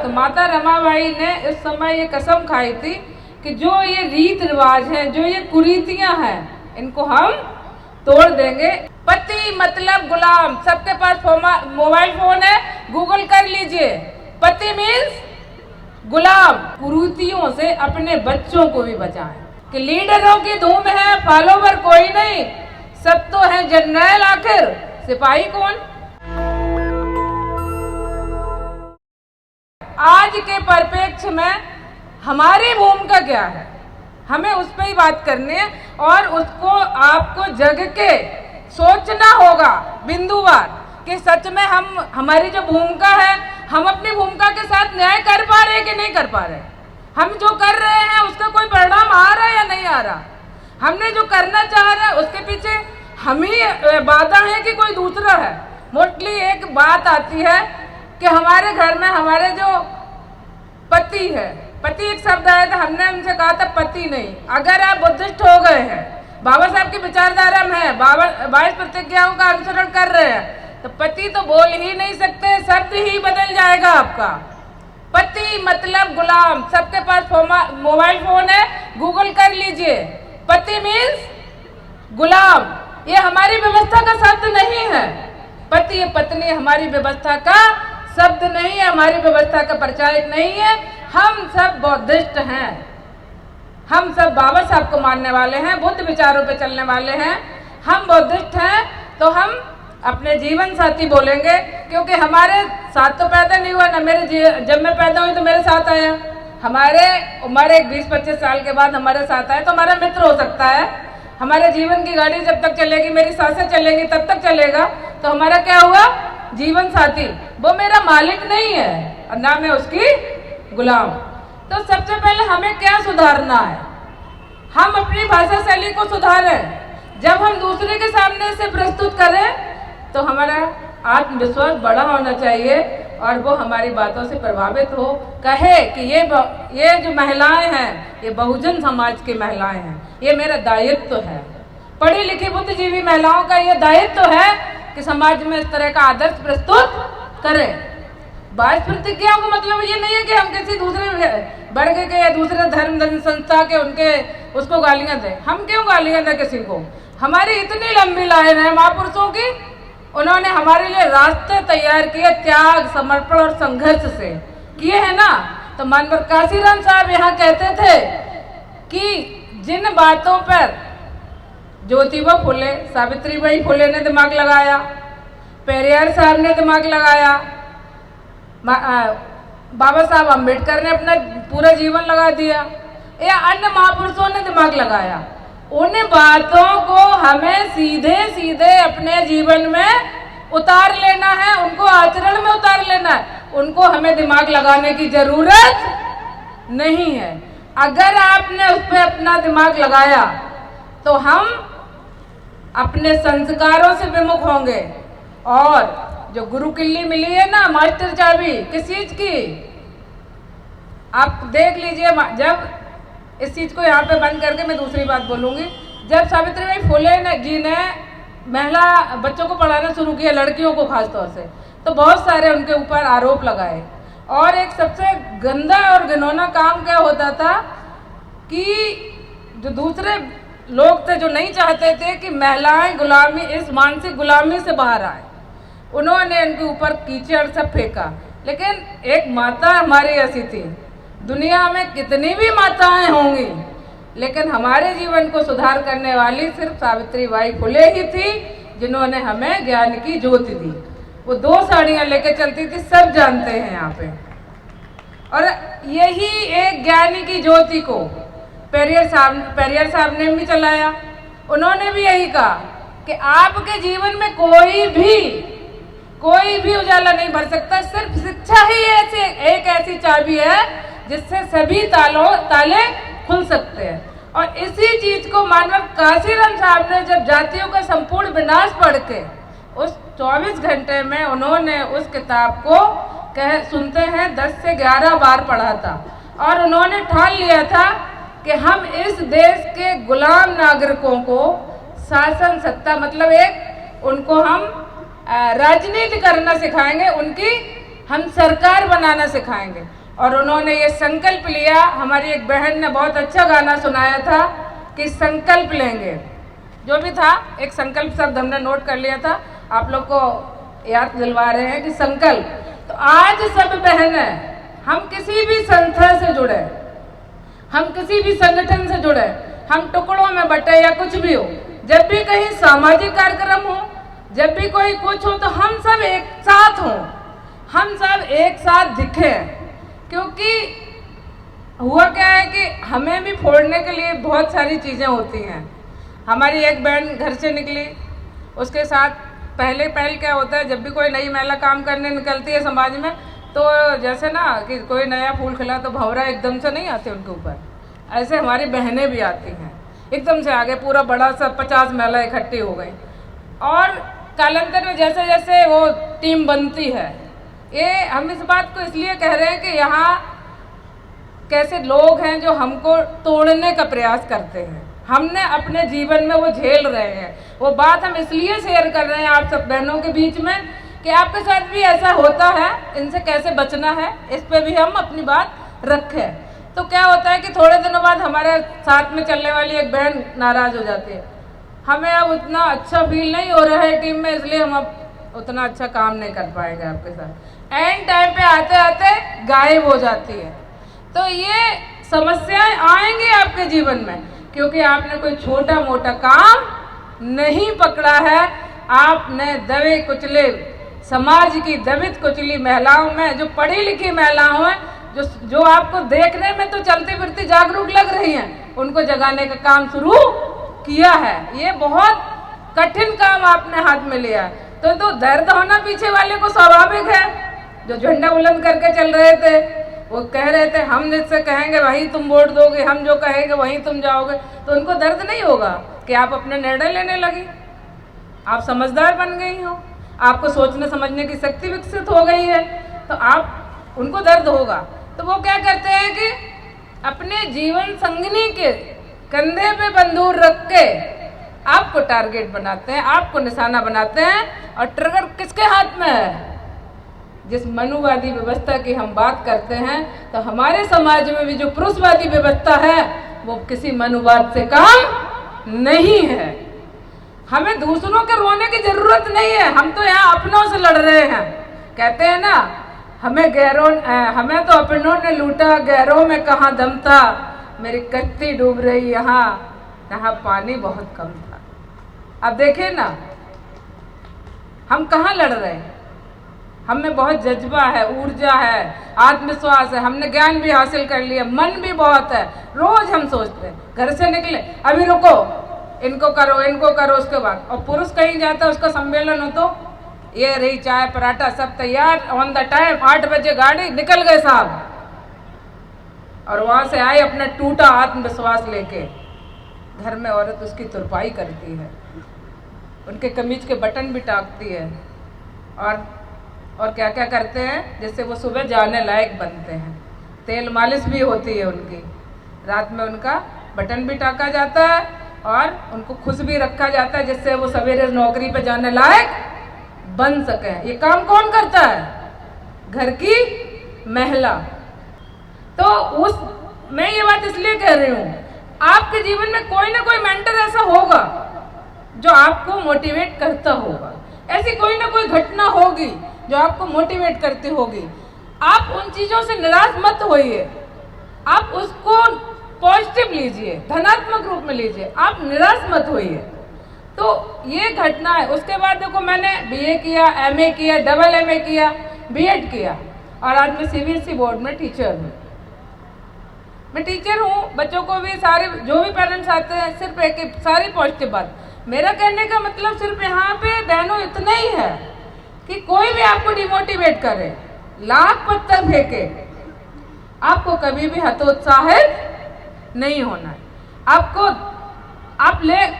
तो माता रमाबाई ने इस समय ये कसम खाई थी कि जो ये रीत रिवाज है, जो ये कुरीतियां हैं, इनको हम तोड़ देंगे। पति मतलब गुलाम। सबके पास मोबाइल फोन है, गूगल कर लीजिए। पति मीन्स गुलाम। कुरीतियों से अपने बच्चों को भी बचाएं कि लीडरों की धूम है, फॉलोवर कोई नहीं, सब तो है जनरल, आखिर सिपाही कौन। आज के परिप्रेक्ष्य में हमारी भूमिका क्या है, हमें उस पर ही बात करनी है और उसको आपको जग के सोचना होगा बिंदुवार कि सच में हमारी जो भूमिका है, हम अपनी भूमिका के साथ न्याय कर पा रहे हैं कि नहीं कर पा रहे। हम जो कर रहे हैं उसका कोई परिणाम आ रहा है या नहीं आ रहा। हमने जो करना चाह रहे हैं उसके पीछे हम ही बाधा है कि कोई दूसरा है। मोस्टली एक बात आती है कि हमारे घर में हमारे जो पति है, पति एक शब्द आया था, हमने उनसे कहा था पति नहीं। अगर आप बुद्धिस्ट हो गए हैं, बाबा साहब की विचारधारा में है, 22 प्रतिज्ञाओं का अनुसरण कर रहे हैं, तो पति तो बोल ही नहीं सकते, शब्द ही बदल जाएगा आपका। पति मतलब गुलाम। सबके पास मोबाइल फोन है, गूगल कर लीजिए। पति मीन्स गुलाम। ये हमारी व्यवस्था का शब्द नहीं है। पति पत्नी हमारी व्यवस्था का शब्द नहीं है, हमारी व्यवस्था का प्रचारक नहीं है। हम सब बौद्धिस्ट हैं, हम सब बाबा साहब को मानने वाले हैं, बुद्ध विचारों पे चलने वाले हैं। हम बौद्धिस्ट हैं तो हम अपने जीवन साथी बोलेंगे, क्योंकि हमारे साथ तो पैदा नहीं हुआ ना, जब मैं पैदा हुई तो मेरे साथ आया। हमारे उम्र 20-25 साल के बाद हमारे साथ आया तो हमारा मित्र हो सकता है। हमारे जीवन की गाड़ी जब तक चलेगी, मेरी सांसें चलेंगी तब तक चलेगा, तो हमारा क्या हुआ, जीवन साथी। वो मेरा मालिक नहीं है और ना मैं उसकी गुलाम। तो सबसे पहले हमें क्या सुधारना है, हम अपनी भाषा शैली को सुधारें। जब हम दूसरे के सामने से प्रस्तुत करें तो हमारा आत्मविश्वास बड़ा होना चाहिए और वो हमारी बातों से प्रभावित हो, कहे कि ये जो महिलाएं हैं, ये बहुजन समाज की महिलाएं हैं, ये मेरा दायित्व है। पढ़ी लिखी बुद्धिजीवी महिलाओं का ये दायित्व है कि समाज में इस तरह का आदर्श प्रस्तुत करें। 22 प्रतिज्ञाओं का मतलब ये नहीं है कि हम किसी दूसरे वर्ग के या दूसरे धर्म संस्था के उसको गालियां दें। हम क्यों गालियां दें किसी को। हमारी इतनी लंबी लाइन है महापुरुषों की, उन्होंने हमारे लिए रास्ते तैयार किए, त्याग समर्पण और संघर्ष से किए हैं ना। तो मानवर काशीराम साहब यहाँ कहते थे कि जिन बातों पर ज्योतिबा फुले, सावित्रीबाई फुले ने दिमाग लगाया, पेरियार साहब ने दिमाग लगाया, बाबा साहब अम्बेडकर ने अपना पूरा जीवन लगा दिया, या अन्य महापुरुषों ने दिमाग लगाया, उन बातों को हमें सीधे सीधे अपने जीवन में उतार लेना है, उनको आचरण में उतार लेना है। उनको हमें दिमाग लगाने की जरूरत नहीं है। अगर आपने उस पर अपना दिमाग लगाया तो हम अपने संस्कारों से विमुख होंगे। और जो गुरु किल्ली मिली है ना, मास्टर चाबी, किस चीज की, आप देख लीजिए। जब इस चीज को यहाँ पे बंद करके मैं दूसरी बात बोलूंगी, जब सावित्रीबाई फुले जी ने महिला बच्चों को पढ़ाना शुरू किया, लड़कियों को खास तौर से, तो बहुत सारे उनके ऊपर आरोप लगाए। और एक सबसे गंदा और घिनौना काम क्या होता था कि जो दूसरे लोग थे, जो नहीं चाहते थे कि महिलाएं गुलामी, इस मानसिक गुलामी से बाहर आए, उन्होंने उनके ऊपर कीचड़ सब फेंका। लेकिन एक माता हमारी ऐसी थी, दुनिया में कितनी भी माताएं होंगी, लेकिन हमारे जीवन को सुधार करने वाली सिर्फ सावित्रीबाई फुले ही थी, जिन्होंने हमें ज्ञान की ज्योति दी। वो 2 साड़ियाँ लेके चलती थी, सब जानते हैं यहाँ पे। और यही एक ज्ञानी की ज्योति को पेरियार साहब ने भी चलाया। उन्होंने भी यही कहा कि आपके जीवन में कोई भी उजाला नहीं भर सकता, सिर्फ शिक्षा ही एक ऐसी चाबी है जिससे सभी ताले खुल सकते हैं। और इसी चीज को मानव काशीराम साहब ने जब जातियों का संपूर्ण विनाश पढ़ के उस 24 घंटे में उन्होंने उस किताब को सुनते हैं 10 से 11 बार पढ़ा था, और उन्होंने ठान लिया था कि हम इस देश के गुलाम नागरिकों को शासन सत्ता मतलब उनको हम राजनीति करना सिखाएंगे, उनकी हम सरकार बनाना सिखाएंगे। और उन्होंने ये संकल्प लिया। हमारी एक बहन ने बहुत अच्छा गाना सुनाया था कि संकल्प लेंगे, जो भी था एक संकल्प शब्द हमने नोट कर लिया था, आप लोग को याद दिलवा रहे हैं कि संकल्प। तो आज सब बहनें, हम किसी भी संस्था से जुड़े, हम किसी भी संगठन से जुड़े, हम टुकड़ों में बटे या कुछ भी हो, जब भी कहीं सामाजिक कार्यक्रम हो, जब भी कोई कुछ हो, तो हम सब एक साथ हों, हम सब एक साथ दिखें। क्योंकि हुआ क्या है कि हमें भी फोड़ने के लिए बहुत सारी चीज़ें होती हैं। हमारी एक बहन घर से निकली, उसके साथ पहले क्या होता है, जब भी कोई नई महिला काम करने निकलती है समाज में, तो जैसे ना कि कोई नया फूल खिला तो भंवरा एकदम से नहीं आते उनके ऊपर, ऐसे हमारी बहनें भी आती हैं एकदम से आगे, पूरा बड़ा सा 50 महिला इकट्ठी हो गई। और कालांतर में जैसे जैसे वो टीम बनती है, ये हम इस बात को इसलिए कह रहे हैं कि यहाँ कैसे लोग हैं जो हमको तोड़ने का प्रयास करते हैं, हमने अपने जीवन में वो झेल रहे हैं। वो बात हम इसलिए शेयर कर रहे हैं आप सब बहनों के बीच में कि आपके साथ भी ऐसा होता है, इनसे कैसे बचना है, इस पे भी हम अपनी बात रखें। तो क्या होता है कि थोड़े दिनों बाद हमारे साथ में चलने वाली एक बहन नाराज हो जाती है, हमें अब उतना अच्छा फील नहीं हो रहा है टीम में, इसलिए हम अब उतना अच्छा काम नहीं कर पाएंगे आपके साथ। एंड टाइम पे आते आते गायब हो जाती है। तो ये समस्याएं आएंगी आपके जीवन में, क्योंकि आपने कोई छोटा मोटा काम नहीं पकड़ा है। आपने दबे कुचले समाज की दबित कुचली महिलाओं में, जो पढ़ी लिखी महिलाओं हैं, जो आपको देखने में तो चलती फिरती जागरूक लग रही हैं, उनको जगाने का काम शुरू किया है। ये बहुत कठिन काम आपने हाथ में लिया है। तो दर्द होना पीछे वाले को स्वाभाविक है। जो झंडा बुलंद करके चल रहे थे, वो कह रहे थे हम जिससे कहेंगे वहीं तुम वोट दोगे, हम जो कहेंगे वहीं तुम जाओगे, तो उनको दर्द नहीं होगा कि आप अपने निर्णय लेने लगी, आप समझदार बन गई हो, आपको सोचने समझने की शक्ति विकसित हो गई है, तो आप उनको दर्द होगा। तो वो क्या करते हैं कि अपने जीवन संगिनी के कंधे पे बंदूक रख के आपको टारगेट बनाते हैं, आपको निशाना बनाते हैं। और ट्रिगर किसके हाथ में है? जिस मनुवादी व्यवस्था की हम बात करते हैं, तो हमारे समाज में भी जो पुरुषवादी व्यवस्था है, वो किसी मनुवाद से कम नहीं है। हमें दूसरों के रोने की जरूरत नहीं है, हम तो यहाँ अपनों से लड़ रहे हैं। कहते हैं ना, हमें तो अपनों ने लूटा, गैरों में कहाँ दम था, मेरी कश्ती डूब रही यहाँ पानी बहुत कम था। अब देखिए ना, हम कहाँ लड़ रहे हैं, हमें बहुत जज्बा है, ऊर्जा है, आत्मविश्वास है, हमने ज्ञान भी हासिल कर लिया, मन भी बहुत है। रोज हम सोचते हैं, घर से निकले अभी रुको, इनको करो, उसके बाद। और पुरुष कहीं जाता है, उसका सम्मेलन हो तो ये रही चाय पराठा सब तैयार, ऑन द टाइम, 8 बजे गाड़ी, निकल गए साहब। और वहां से आए अपना टूटा आत्मविश्वास लेके, घर में औरत उसकी तुरपाई करती है, उनके कमीज के बटन भी टाकती है, और क्या क्या करते हैं जिससे वो सुबह जाने लायक बनते हैं। तेल मालिश भी होती है उनकी, रात में उनका बटन भी टाका जाता है और उनको खुश भी रखा जाता है, जिससे वो सवेरे नौकरी पे जाने लायक बन सके। ये काम कौन करता है? घर की महिला। तो मैं ये बात इसलिए कह रही हूँ, आपके जीवन में कोई ना कोई मेंटर ऐसा होगा जो आपको मोटिवेट करता होगा, ऐसी कोई ना कोई घटना होगी जो आपको मोटिवेट करती होगी। आप उन चीजों से निराश मत होइए, आप उसको पॉजिटिव लीजिए, धनात्मक रूप में लीजिए, आप निराश मत होइए। तो ये घटना है। उसके बाद देखो, मैंने बीए किया, एमए किया, डबल एमए किया, बीएड किया, और आज मैं सीबीएसई बोर्ड में टीचर हूँ। मैं टीचर हूँ, बच्चों को भी, सारे जो भी पेरेंट्स आते हैं, सिर्फ एक सारी पॉजिटिव बात। मेरा कहने का मतलब सिर्फ यहाँ पे बहनों इतना ही है कि कोई भी आपको डिमोटिवेट करे, लाख पत्थर फेंके, आपको कभी भी हतोत्साहित नहीं होना है।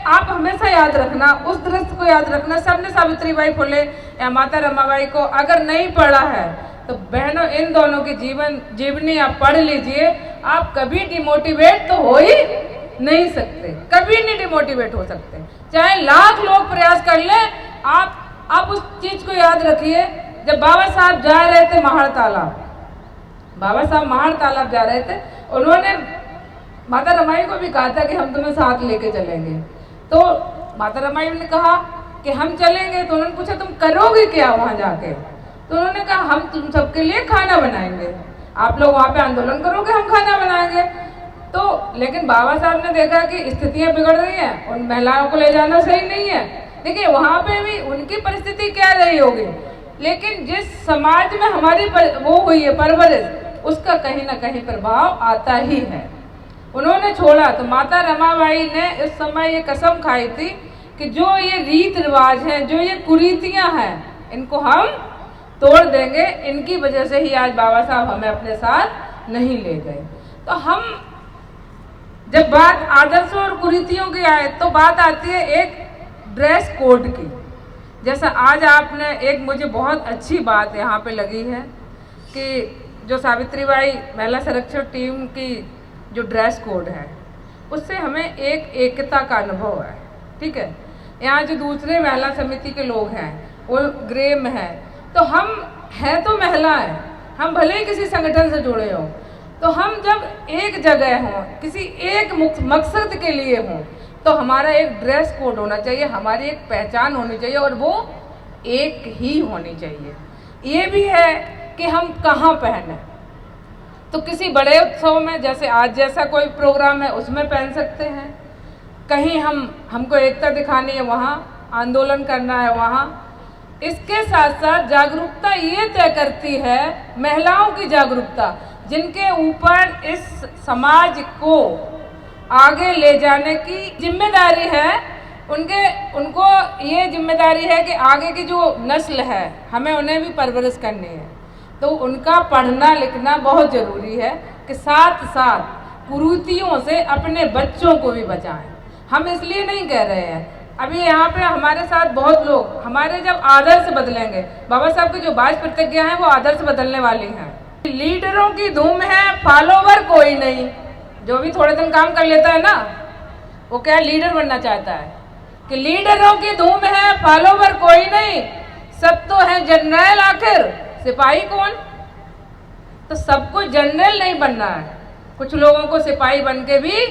आप हमेशा याद रखना, उस दृश्य को याद रखना। सबने सावित्रीबाई फुले या माता रमाबाई को अगर नहीं पढ़ा है, तो बहनों इन दोनों की जीवनी आप पढ़ लीजिए। आप कभी डिमोटिवेट तो हो ही नहीं सकते, कभी नहीं डिमोटिवेट हो सकते, चाहे लाख लोग प्रयास कर ले। आप उस चीज को याद रखिए, जब बाबा साहब जा रहे थे महाड़ तालाब, बाबा साहब महाड़ तालाब जा रहे थे, उन्होंने माता रमाई को भी कहा था कि हम तुम्हें साथ लेके चलेंगे। तो माता रमाई ने कहा कि हम चलेंगे। तो उन्होंने पूछा तुम करोगे क्या वहां जाके? तो उन्होंने कहा हम तुम सबके लिए खाना बनाएंगे, आप लोग वहां पे आंदोलन करोगे, हम खाना बनाएंगे। तो लेकिन बाबा साहब ने देखा कि स्थितियां बिगड़ रही हैं, उन महिलाओं को ले जाना सही नहीं है। देखिए वहां पे भी उनकी परिस्थिति क्या रही होगी, लेकिन जिस समाज में हमारी वो हुई है परवरिश, उसका कहीं ना कहीं प्रभाव आता ही है। उन्होंने छोड़ा तो माता रमाबाई ने इस समय ये कसम खाई थी कि जो ये रीत रिवाज हैं, जो ये कुरीतियां हैं, इनको हम तोड़ देंगे। इनकी वजह से ही आज बाबा साहब हमें अपने साथ नहीं ले गए। तो हम जब बात आदर्शों और कुरीतियों की आए तो बात आती है एक ड्रेस कोड की। जैसा आज आपने एक मुझे बहुत अच्छी बात यहाँ पे लगी है कि जो सावित्रीबाई महिला संरक्षण टीम की जो ड्रेस कोड है उससे हमें एक एकता का अनुभव है। ठीक है, यहाँ जो दूसरे महिला समिति के लोग हैं वो ग्रे में है, तो हम हैं तो महिला हैं, हम भले ही किसी संगठन से जुड़े हों, तो हम जब एक जगह हों, किसी एक मकसद के लिए हों, तो हमारा एक ड्रेस कोड होना चाहिए, हमारी एक पहचान होनी चाहिए और वो एक ही होनी चाहिए। ये भी है कि हम कहाँ पहने, तो किसी बड़े उत्सव में जैसे आज जैसा कोई प्रोग्राम है उसमें पहन सकते हैं, कहीं हमको एकता दिखानी है वहाँ, आंदोलन करना है वहाँ। इसके साथ साथ जागरूकता ये तय करती है, महिलाओं की जागरूकता, जिनके ऊपर इस समाज को आगे ले जाने की जिम्मेदारी है, उनको ये जिम्मेदारी है कि आगे की जो नस्ल है हमें उन्हें भी परवरिश करनी है। तो उनका पढ़ना लिखना बहुत ज़रूरी है कि साथ साथ कुरीतियों से अपने बच्चों को भी बचाएं। हम इसलिए नहीं कह रहे हैं, अभी यहाँ पे हमारे साथ बहुत लोग, हमारे जब आदर्श बदलेंगे, बाबा साहब की जो 22 प्रतिज्ञा हैं वो आदर्श बदलने वाली हैं। लीडरों की धूम है, फॉलोवर कोई नहीं। जो भी थोड़े दिन काम कर लेता है ना, वो क्या लीडर बनना चाहता है कि लीडरों की धूम है, फॉलोवर कोई नहीं, सब तो है जनरल, आखिर सिपाही कौन? तो सबको जनरल नहीं बनना है, कुछ लोगों को सिपाही बन के भी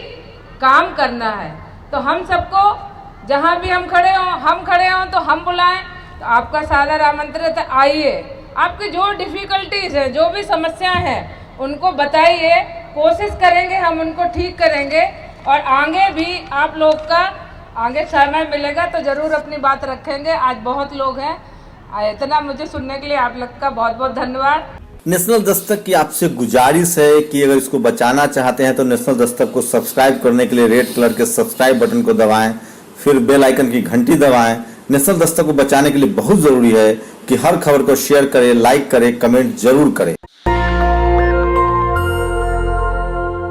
काम करना है। तो हम सबको जहाँ भी हम खड़े हों तो हम बुलाएं। तो आपका सादर आमंत्रित है, आइए, आपकी जो डिफ़िकल्टीज है, जो भी समस्याएं हैं उनको बताइए, कोशिश करेंगे हम उनको ठीक करेंगे। और आगे भी आप लोग का आगे समय मिलेगा तो ज़रूर अपनी बात रखेंगे। आज बहुत लोग हैं, इतना मुझे सुनने के लिए आप लोग का बहुत बहुत धन्यवाद। नेशनल दस्तक की आपसे गुजारिश है कि अगर इसको बचाना चाहते हैं तो नेशनल दस्तक को सब्सक्राइब करने के लिए रेड कलर के सब्सक्राइब बटन को दबाएं, फिर बेल आइकन की घंटी दबाएं। नेशनल दस्तक को बचाने के लिए बहुत जरूरी है कि हर खबर को शेयर करें, लाइक करें, कमेंट जरूर करें।